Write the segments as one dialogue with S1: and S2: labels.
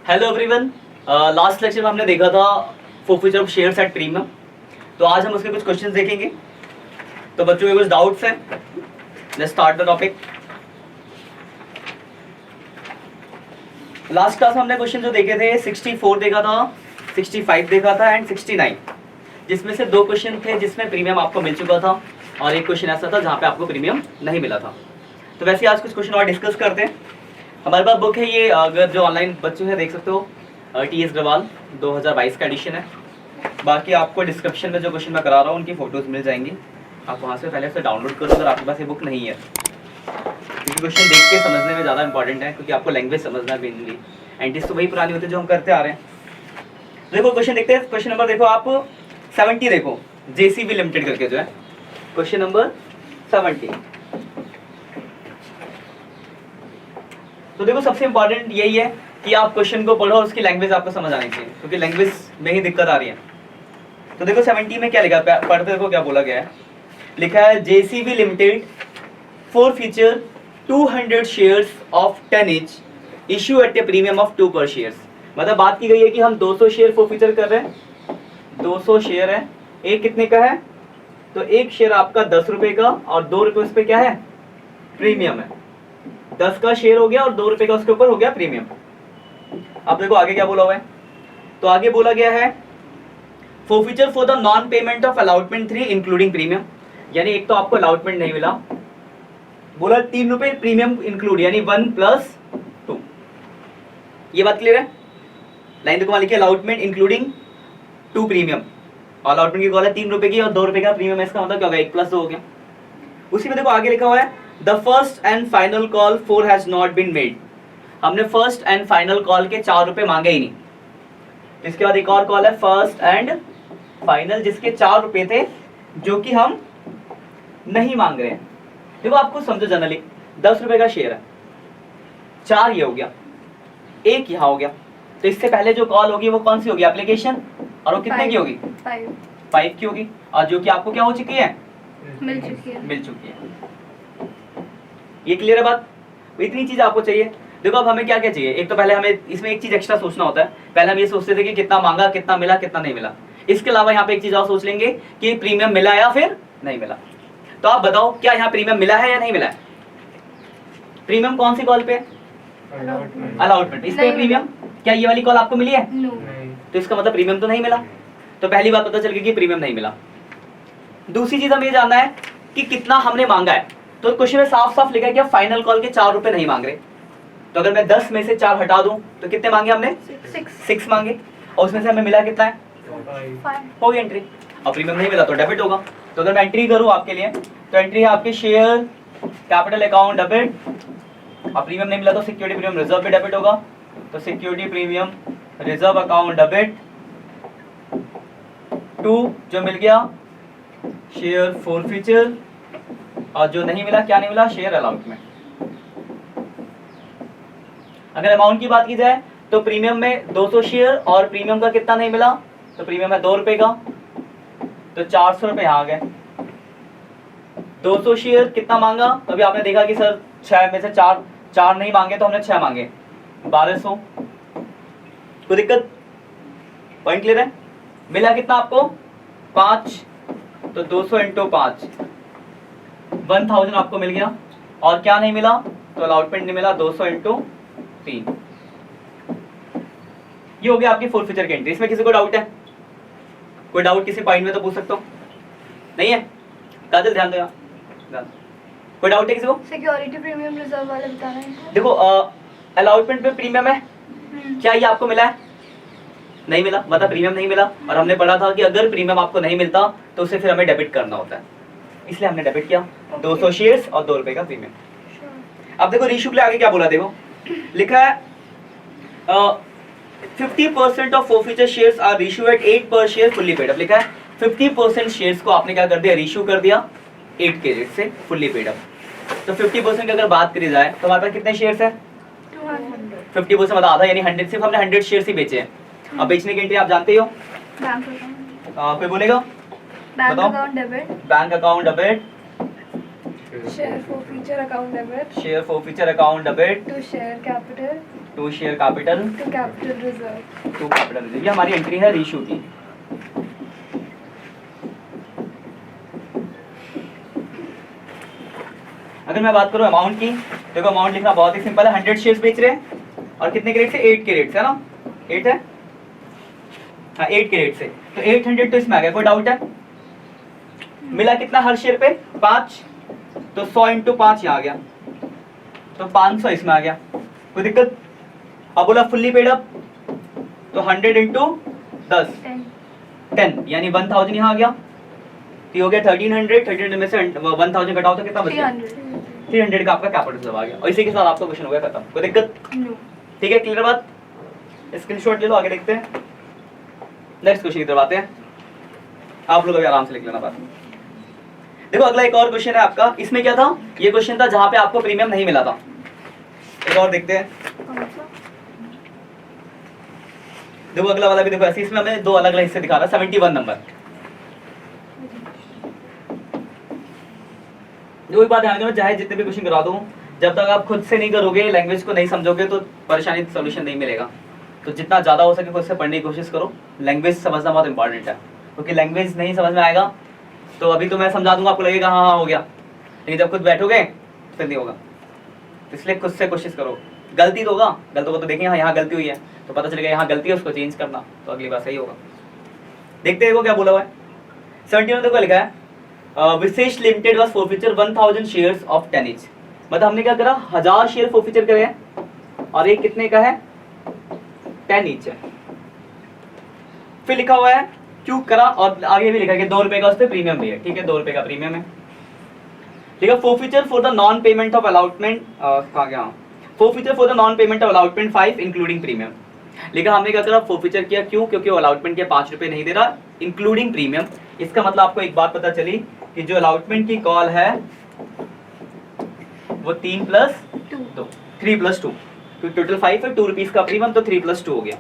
S1: Hello everyone. Last lecture में हमने देखा था forfeiture of shares at premium. तो आज हम उसके कुछ क्वेश्चंस देखेंगे। तो बच्चों के कुछ डाउट्स हैं, let's start the topic. Last class में हमने क्वेश्चन जो देखे थे 64 देखा था, 65 देखा था एंड 69, जिसमें से दो क्वेश्चन थे जिसमें प्रीमियम आपको मिल चुका था और एक क्वेश्चन ऐसा था जहाँ पे आपको प्रीमियम नहीं मिला था। तो वैसे आज कुछ क्वेश्चन और डिस्कस करते हैं। हमारे पास बुक है ये, अगर जो ऑनलाइन बच्चे हैं देख सकते हो, टी.एस. अग्रवाल 2022 का एडिशन है। बाकी आपको डिस्क्रिप्शन में जो क्वेश्चन मैं करा रहा हूँ उनकी फोटोज मिल जाएंगी, आप वहाँ से पहले से डाउनलोड करो अगर आपके पास ये बुक नहीं है, क्योंकि क्वेश्चन देख के समझने में ज़्यादा इंपॉर्टेंट है, क्योंकि आपको लैंग्वेज समझना है मेनली। एंटीज तो वही पुरानी होती है जो हम करते आ रहे हैं। देखो क्वेश्चन देखते हैं। क्वेश्चन नंबर देखो आप 70 देखो, JCB लिमिटेड करके जो है क्वेश्चन नंबर 70। तो देखो सबसे इंपॉर्टेंट यही है कि आप क्वेश्चन को पढ़ो और उसकी लैंग्वेज आपको समझ आनी चाहिए, क्योंकि लैंग्वेज में ही दिक्कत आ रही है। तो देखो 70 में क्या लिखा है, पढ़ते देखो क्या बोला गया है। लिखा है JCB limited for feature 200 shares of 10 each issue at A premium of 2 पर शेयर्स। मतलब बात की गई है कि हम 200 शेयर फॉर फीचर कर रहे हैं, 200 शेयर है, एक कितने का है, तो एक शेयर आपका 10 रुपए का और 2 रुपए उस पर क्या है, प्रीमियम है। 10 का शेयर हो गया और 2 रुपए का उसके ऊपर हो गया प्रीमियम। अब देखो आगे क्या बोला हुआ है। तो आगे बोला गया है forfeiture for the non payment of allotment 3 including premium, यानी एक तो आपको अलॉटमेंट नहीं मिला, बोला 3 रुपए प्रीमियम इंक्लूड, यानी 1 + 2। ये बात क्लियर है। लाइन देखो लिखी अलॉटमेंट इंक्लूडिंग 2 प्रीमियम, अलॉटमेंट की कॉल है 3 रुपए की और 2 रुपए का प्रीमियम है, इसका मतलब क्या होगा 1 + 2 हो गया। उसी में देखो आगे लिखा हुआ है the first and final call 4 has not been made. हमने फर्स्ट एंड फाइनल कॉल के 4 रुपए मांगे ही नहीं। इसके बाद एक और कॉल है फर्स्ट एंड फाइनल, जिसके 4 रुपए थे जो कि हम नहीं मांग रहे हैं। देखो आपको समझो, जनरली 10 रुपए का शेयर है, 4 ये हो गया, 1 यहाँ हो गया, तो इससे पहले जो कॉल होगी वो कौन सी होगी, एप्लीकेशन, और वो कितने की होगी, 5 की होगी, और जो कि आपको क्या हो चुकी है, मिल चुकी है। ये क्लियर है बात। इतनी चीज आपको चाहिए। देखो अब हमें क्या क्या चाहिए, एक तो पहले हमें इसमें एक चीज एक्स्ट्रा सोचना होता है। पहले हम ये सोचते थे कि कितना मांगा, कितना मिला, कितना नहीं मिला। इसके अलावा यहाँ पे एक चीज और सोच लेंगे कि प्रीमियम मिला या फिर नहीं मिला। तो आप बताओ क्या यहाँ प्रीमियम मिला है या नहीं मिला है। प्रीमियम कौन सी कॉल पे, अलॉटमेंट, इस पे प्रीमियम। क्या ये वाली कॉल आपको मिली है, तो इसका मतलब प्रीमियम तो नहीं मिला। तो पहली बात पता चल गई कि प्रीमियम नहीं मिला। दूसरी चीज हमें ये जानना है कि कितना हमने मांगा है। तो क्वेश्चन में साफ साफ लिखा है कि फाइनल कॉल के 4 रुपए नहीं मांग रहे। तो अगर मैं 10 में से 4 हटा दूं तो कितने मांगे हमने, 6 मांगे, और उसमें से हमें मिला कितना है, 5 हो गई एंट्री। और प्रीमियम नहीं मिला तो डेबिट होगा। तो अगर मैं एंट्री करूं आपके लिए, तो एंट्री है आपके शेयर कैपिटल अकाउंट डेबिट, और प्रीमियम नहीं मिला तो सिक्योरिटी प्रीमियम रिजर्व पे डेबिट होगा। तो security premium reserve account debit 2 जो मिल गया शेयर फॉरफीचर, और जो नहीं मिला, क्या नहीं मिला, शेयर अलॉटमेंट। अगर अमाउंट की बात की जाए तो प्रीमियम में 200 शेयर और प्रीमियम का कितना नहीं मिला, तो प्रीमियम है 2 रुपए का, तो 400 रुपए यहाँ आ गए। 200 शेयर कितना मांगा, तो अभी आपने देखा कि सर 6 में से 4 नहीं मांगे, तो हमने 6 मांगे, 1200। कोई दिक्कत, पॉइंट क्लियर है। मिला कितना आपको, 5, तो 200 × 5 1000 आपको मिल गया। और क्या नहीं मिला, तो अलॉटमेंट नहीं मिला, 200 × 3। ये हो गया आपकी फॉरफीचर की एंट्री। इसमें किसी को डाउट है, कोई डाउट किसी पॉइंट में तो पूछ सकते हो, नहीं है, काजल ध्यान दो यार। कोई डाउट है किसी को,
S2: सिक्योरिटी प्रीमियम रिजर्व वाले बताना है।
S1: देखो अलॉटमेंट पे प्रीमियम है, क्या ये आपको मिला है, नहीं मिला, मतलब प्रीमियम नहीं मिला। और हमने पढ़ा था कि अगर प्रीमियम आपको नहीं मिलता तो उसे फिर हमें डेबिट करना होता है, इसलिए हमने डेबिट किया 200 शेयर्स और 2 रुपए का प्रीमियम। अब देखो रीशू के लिए आगे क्या बोला, देखो लिखा है 50% of forfeiture shares are reissue at 8 per share fully paid up. लिखा है 50% शेयर्स को आपने क्या कर दिया, रीशू कर दिया 8 के रेट से फुल्ली पेड अप। तो 50% की अगर बात करी जाए तो हमारे पास कितने शेयर्स है, 50% मतलब आधा, यानी 100, सिर्फ हमने 100 शेयर्स ही बेचे हैं। अब बेचने की एंट्री आप जानते ही हो, कोई बोलेगा,
S2: bank account debit,
S1: bank account debit,
S2: share forfeiture account debit,
S1: share forfeiture account debit,
S2: to share capital,
S1: to share capital
S2: to capital reserve.
S1: To capital reserve. ये हमारी एंट्री है रेशियो की। अगर मैं बात करूं अमाउंट की, देखो अमाउंट लिखना बहुत ही सिंपल है। 100 शेयर्स बेच रहे हैं और कितने के रेट से? 8 के रेट से, है ना? 8 है, हाँ 8 के रेट से। तो 800 तो इसमें आ गया, कोई डाउट है? मिला कितना हर शेयर पे? 5, तो 100 इंटू 5 यहाँ आ गया, तो 500 इसमें आ गया, कोई दिक्कत? अब बोला फुल्ली पेड अप, तो 100 इंटू 10 10, यानी 1000 यहाँ आ गया, तो हो गया 1300। 1300 में से 1000 घटाओ तो कितना बच गया? 300 का आपका कैपिटल रिजर्व आ गया। और इसी के साथ आपका क्वेश्चन हो गया खत्म, कोई दिक्कत? ठीक है, क्लियर बात? स्क्रीनशॉट ले लो, आगे देखते हैं। नेक्स्ट क्वेश्चन की तरफ आते हैं, आप लोग अभी आराम से लिख लेना बात। देखो अगला एक और क्वेश्चन है आपका। इसमें क्या था? ये क्वेश्चन था जहां पे आपको प्रीमियम नहीं मिला था। एक और देखते हैं। देखो अगला वाला भी देखो ऐसे, इसमें हमें दो अलग अलग हिस्से दिखा रहा है। 71 नंबर। जो बात ध्यान रखना, चाहे जितने भी क्वेश्चन करा दूं, जब तक आप खुद से नहीं करोगे, लैंग्वेज को नहीं समझोगे, तो परेशानी सोल्यूशन नहीं मिलेगा। तो जितना ज्यादा हो सके खुद से पढ़ने की कोशिश करो। लैंग्वेज समझना बहुत इंपॉर्टेंट है, क्योंकि लैंग्वेज नहीं समझ में आएगा तो अभी तो मैं समझा दूंगा, आपको लगेगा हाँ हाँ हो गया, लेकिन जब खुद बैठोगे फिर नहीं होगा। इसलिए खुद से कोशिश करो। गलती तो होगा, गलतों को तो देखें, हाँ यहाँ गलती हुई है तो पता चलेगा यहाँ गलती है, उसको चेंज करना, तो अगली बार सही होगा। देखते हैं वो क्या बोला हुआ है। 71 देखो लिखा है, Vishesh limited was forfeiture 1000 shares of 10 each। मतलब हमने क्या करा, 1000 शेयर फॉरफीचर करे हैं और एक कितने का है? 10 each है। फिर लिखा हुआ है क्यों करा, और आगे भी लिखा है कि 2 रुपए का उस पर प्रीमियम भी है। ठीक है, 2 रुपए का प्रीमियम है। लिखा forfeiture for the non payment of allotment, कहाँ गया? Forfeiture for the non payment of allotment 5 including premium. लिखा हमने क्या करा, फॉरफीचर किया, क्यों? क्योंकि वो अलॉटमेंट के 5 रुपए नहीं दे रहा, इंक्लूडिंग प्रीमियम। इसका मतलब आपको एक बात पता चली कि जो अलॉटमेंट की कॉल है वो 3 + 2, 3 + 2, तो टोटल 5 है, 2 रुपीज का प्रीमियम, तो 3 + 2 हो गया।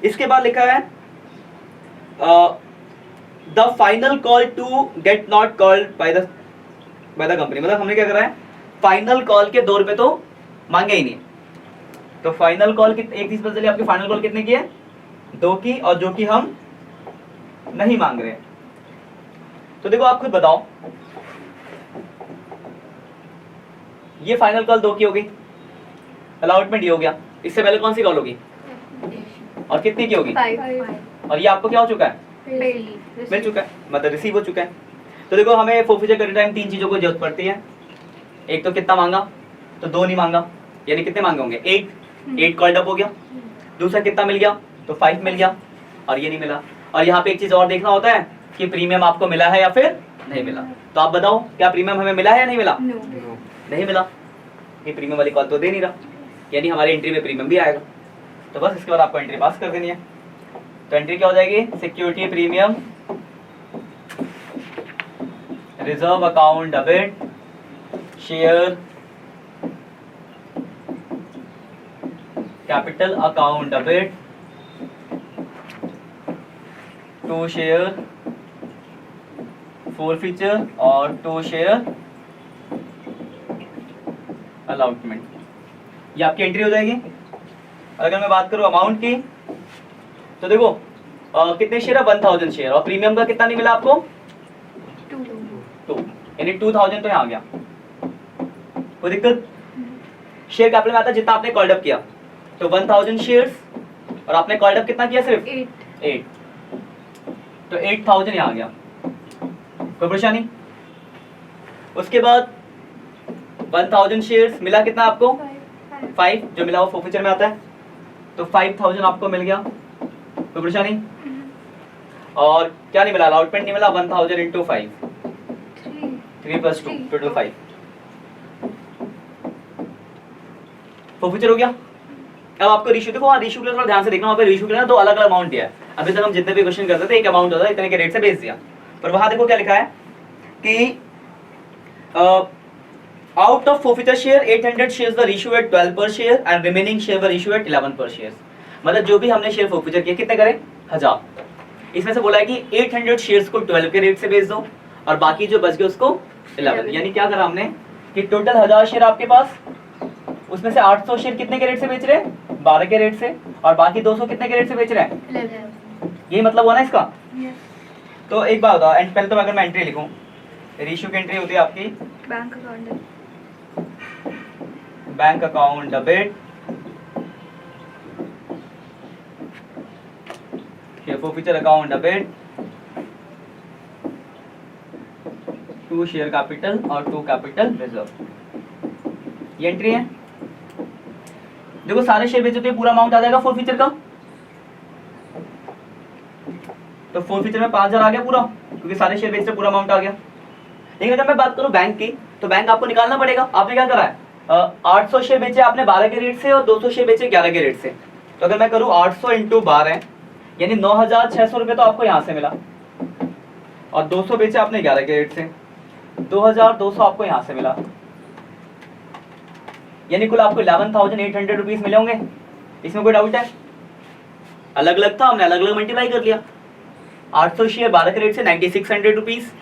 S1: इसके बाद लिखा है the final call to get not called by the company. मतलब हमने क्या करा है, फाइनल कॉल के 2 रुपए तो मांगे ही नहीं, तो फाइनल कॉल की एक चीज पता चली, आपकी फाइनल कॉल कितने की है? 2 की, और जो कि हम नहीं मांग रहे। तो देखो आप खुद बताओ, ये फाइनल कॉल 2 की होगी, अलॉटमेंट ये हो गया, इससे पहले कौन सी कॉल होगी और कितने की होगी?
S2: 5।
S1: और ये आपको क्या हो चुका है? मिल चुका है, मतलब रिसीव हो चुका है। तो देखो हमें फॉरफीचर करते टाइम 3 चीजों को जरूरत पड़ती है। एक तो कितना मांगा, तो 2 नहीं मांगा, यानी कितने मांगे होंगे? 8 कॉल्ड अप हो गया। दूसरा कितना मिल गया, तो 5 मिल गया, और ये नहीं मिला। और यहाँ पे एक चीज और देखना होता है कि प्रीमियम आपको मिला है या फिर नहीं मिला। तो आप बताओ क्या प्रीमियम हमें मिला है या नहीं मिला? नहीं मिला, ये प्रीमियम वाली कॉल तो दे नहीं रहा, यानी हमारी एंट्री में प्रीमियम भी आएगा। तो बस इसके बाद आपको एंट्री पास कर देनी है। तो एंट्री क्या हो जाएगी? Security premium reserve account debit share capital account debit to share forfeiture और टू शेयर अलॉटमेंट। ये आपकी एंट्री हो जाएगी। अगर मैं बात करूं अमाउंट की, तो देखो कितने शेयर है? 1000 शेयर, और प्रीमियम का कितना नहीं मिला आपको? 2, यानी 2000 तो यहाँ आ गया, कोई दिक्कत? शेयर कैपिटल में आता है जितना आपने कॉल्ड अप किया, तो 1000 शेयर्स, और आपने कॉल्ड अप कितना किया? सिर्फ 8, तो 8000 यहाँ आ गया, कोई परेशानी? उसके बाद 1000 शेयर्स मिला कितना आपको? 5, जो मिला वो फॉरफीचर में आता है, तो 5000 आपको मिल गया, कोई परेशानी? और क्या नहीं मिला? अलॉटमेंट नहीं मिला। 1000 इंटू 5, 3 + 2, टोटल 5 फॉरफीचर हो गया। अब आपको रेशियो देखो, रेशियो के लिए थोड़ा ध्यान से देखना, वहाँ पे रेशियो के लिए ना 2 अलग अलग अमाउंट दिया है। अभी तक हम जितने भी क्वेश्चन करते थे एक अमाउंट होता है, इतने के रेट से बेच दिया, पर वहां देखो क्या लिखा है कि out of forfeiture share 800 shares were issued at 12 per share and remaining share were issued at 11 per share। मतलब जो भी हमने शेयर फॉरफीचर किए कितने करें? 1000। इसमें से बोला है कि 800 शेयर्स को 12 के रेट से बेच दो और बाकी जो बच गए उसको 11। यानी क्या करा हमने कि टोटल 1000 शेयर आपके पास, उसमें से 800 शेयर कितने के रेट से बेच रहे हैं? 12 के रेट से और बाकी 200 कितने के रेट से बेच रहे हैं?
S2: 11.
S1: यही मतलब हुआ ना इसका।
S2: Yes.
S1: तो एक बात बताओ, एंड पहले तो अगर मैं एंट्री लिखूं, रेशियो की एंट्री होती है आपकी
S2: Bank account.
S1: Bank account debit, forfeiture account debit, to share capital और टू कैपिटल रिजर्व, ये एंट्री है। देखो सारे शेयर बेचे तो पूरा अमाउंट आ जाएगा फॉरफीचर का, तो फॉरफीचर में 5000 आ गया पूरा, क्योंकि सारे शेयर बेचे पूरा अमाउंट आ गया। लेकिन अगर मैं बात करूं बैंक की, तो बैंक आपको निकालना पड़ेगा। आपने क्या करा है, 800 शेयर बेचे आपने 12 के रेट से और 200 शेयर बेचे 11 के रेट से। तो अगर मैं करूं 800 इंटू 12 यानी 9600 रुपये तो आपको यहाँ से मिला, और 200 बेचे आपने 11 के रेट से, 2200 आपको यहाँ से मिला, यानी कुल आपको 11,800 रुपीज मिले होंगे। इसमें कोई डाउट है? अलग अलग था, हमने अलग अलग मल्टीप्लाई कर लिया। 800 शेयर 12 के रेट से 9600 रुपीज,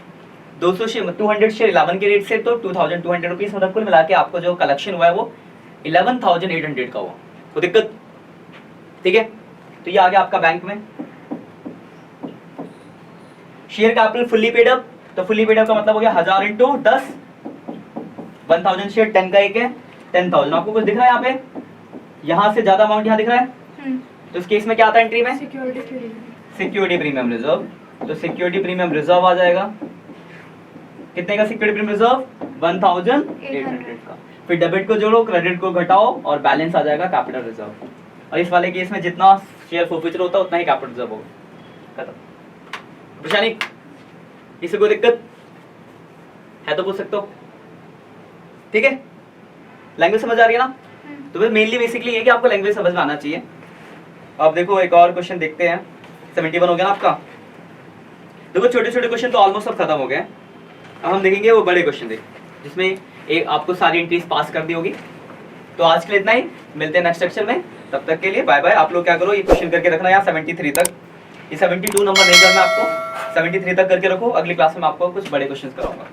S1: 200 शेयर 200 शेयर 11 के रेट से तो 2200 रुपीज, मतलब कुल मिला के आपको जो कलेक्शन हुआ है वो 11,800 का हुआ। तो दिक्कत, ठीक है। तो ये आ गया आपका बैंक में। Share capital fully paid up, तो फुल्ली पेड अप का मतलब हो गया 1000 इंटू 10, 1000 शेयर 10 का एक है 10,000। आपको कुछ दिख रहा है यहाँ पे, यहाँ से ज्यादा अमाउंट यहाँ दिख रहा है, तो इस केस में क्या आता है एंट्री में?
S2: Security premium.
S1: Security premium reserve. तो सिक्योरिटी प्रीमियम रिजर्व आ जाएगा, कितने का सिक्योरिटी प्रीमियम रिजर्व? 1800 का। फिर डेबिट को जोड़ो, क्रेडिट को घटाओ और बैलेंस आ जाएगा कैपिटल रिजर्व। और इस वाले केस में जितना शेयर फॉरफीचर होता है उतना ही कैपिटल रिजर्व होगा। खत्म। परेशानी, इससे कोई दिक्कत है तो पूछ सकते हो, ठीक है। लैंग्वेज समझ आ रही है ना? तो बस मेनली बेसिकली ये कि आपको लैंग्वेज समझ में आना चाहिए। अब देखो एक और क्वेश्चन देखते हैं। 71 हो गया ना आपका। देखो छोटे छोटे क्वेश्चन तो ऑलमोस्ट सब खत्म हो गए। अब हम देखेंगे वो बड़े क्वेश्चन जिसमें एक आपको सारी एंट्रीज पास कर दी होगी। तो आज के लिए इतना ही, मिलते हैं नेक्स्ट लेक्चर में। तब तक के लिए बाय बाय। आप लोग क्या करो, ये क्वेश्चन करके रखना यहाँ 73 तक, ये 72 नंबर नहीं करना आपको, 73 तक करके रखो। अगली क्लास में आपको कुछ बड़े क्वेश्चन कराऊंगा।